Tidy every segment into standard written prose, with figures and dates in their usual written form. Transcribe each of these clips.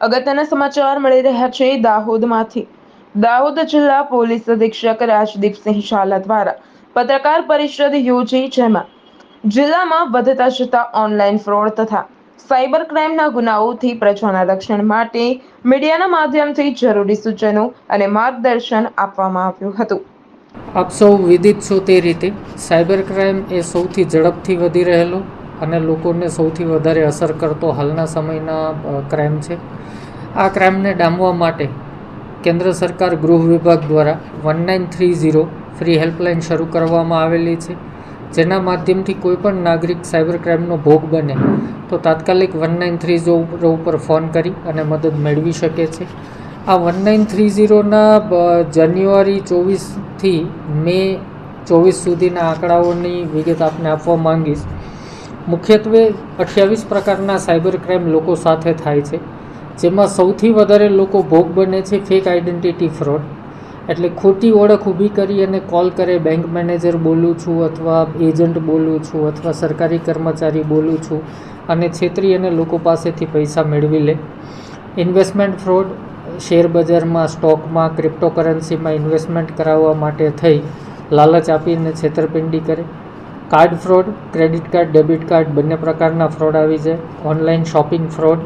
અગત્યના સમાચાર મળી રહ્યા છે દાહોદમાંથી। દાહોદ જિલ્લા પોલીસ અધિક્ષક રાજદીપસિંહ ઝાલા દ્વારા પત્રકાર પરિષદ યોજી, જેમાં જિલ્લામાં વધતા જતા ઓનલાઈન ફ્રોડ તથા સાયબર ક્રાઇમના ગુનાઓથી પ્રજાના રક્ષણ માટે મીડિયાના માધ્યમથી જરૂરી સૂચનો અને માર્ગદર્શન આપવામાં આવ્યું હતું। આપ સૌ વિદિત છો તે રીતે સાયબર ક્રાઇમ એ સૌથી ઝડપથી વધી રહેલો અને લોકોને સૌથી વધારે અસર કરતો હાલના સમયના ક્રાઇમ છે। આ ક્રાઇમને ડામવા માટે કેન્દ્ર સરકાર ગૃહ વિભાગ દ્વારા 1930 ફ્રી હેલ્પલાઇન શરૂ કરવામાં આવેલી છે, જેના માધ્યમથી કોઈપણ નાગરિક સાયબર ક્રાઇમનો ભોગ બને તો તાત્કાલિક 1930 ઉપર ફોન કરી અને મદદ મેળવી શકે છે। આ 1930ના જાન્યુઆરી 24થી મે 24 સુધીના આંકડાઓની વિગત આપને આપવા માંગીશ। મુખ્યત્વે 28 પ્રકારના સાયબર ક્રાઇમ લોકો સાથે થાય છે, જેમાં સૌથી વધારે લોકો ભોગ બને છે ફેક આઈડેન્ટિટી ફ્રોડ, એટલે ખોટી ઓળખ ઊભી કરી અને કોલ કરે, બેંક મેનેજર બોલું છું અથવા એજન્ટ બોલું છું અથવા સરકારી કર્મચારી બોલું છું અને છેતરી અને લોકો પાસેથી પૈસા મેળવી લે। ઇન્વેસ્ટમેન્ટ ફ્રોડ, શેર બજારમાં, સ્ટોકમાં, ક્રિપ્ટોકરન્સીમાં ઇન્વેસ્ટમેન્ટ કરાવવા માટે થઈ લાલચ આપીને છેતરપિંડી કરે। Card fraud, credit card, debit card બંને પ્રકારના ફ્રોડ આવી જાય। Online shopping fraud,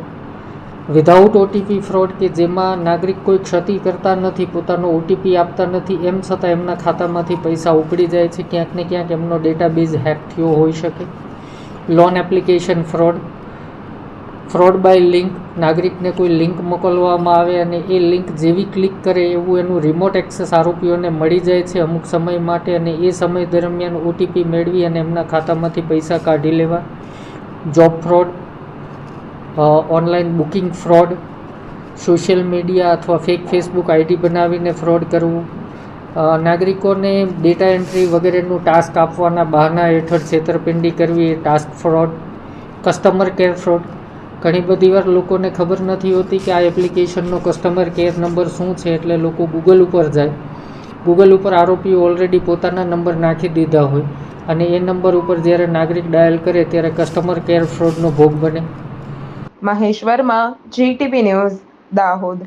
without OTP fraud કે જેમાં નાગરિક કોઈ ક્ષતિ કરતા નથી, પોતાનો ઓટીપી આપતા નથી, એમ છતાં એમના ખાતામાંથી પૈસા ઉપડી જાય છે, ક્યાંક ને ક્યાંક એમનો ડેટાબેઝ હેક થયો હોઈ શકે। Loan application fraud, fraud by link, નાગરિકને કોઈ લિંક મોકલવામાં આવે અને એ લિંક જેવી ક્લિક કરે એવું એનું રિમોટ એક્સેસ આરોપીઓને મળી જાય છે અમુક સમય માટે, અને એ સમય દરમિયાન ઓટીપી મેળવી અને એમના ખાતામાંથી પૈસા કાઢી લેવા। Job fraud, online booking fraud, social media અથવા ફેક ફેસબુક આઈડી બનાવીને ફ્રોડ કરવું, નાગરિકોને ડેટા એન્ટ્રી વગેરેનું ટાસ્ક આપવાના બહાના હેઠળ છેતરપિંડી કરવી, એ task fraud. Customer care fraud, ઘણી બધી વાર લોકોને ખબર નથી હોતી કે આ એપ્લિકેશનનો કસ્ટમર કેર નંબર શું છે, એટલે લોકો ગૂગલ ઉપર જાય, ગૂગલ ઉપર આરોપીઓ ઓલરેડી પોતાના નંબર નાખી દીધા હોય અને એ નંબર ઉપર જ્યારે નાગરિક ડાયલ કરે ત્યારે કસ્ટમર કેર ફ્રોડનો ભોગ બને। Mahesh Verma, GTV news, Dahod.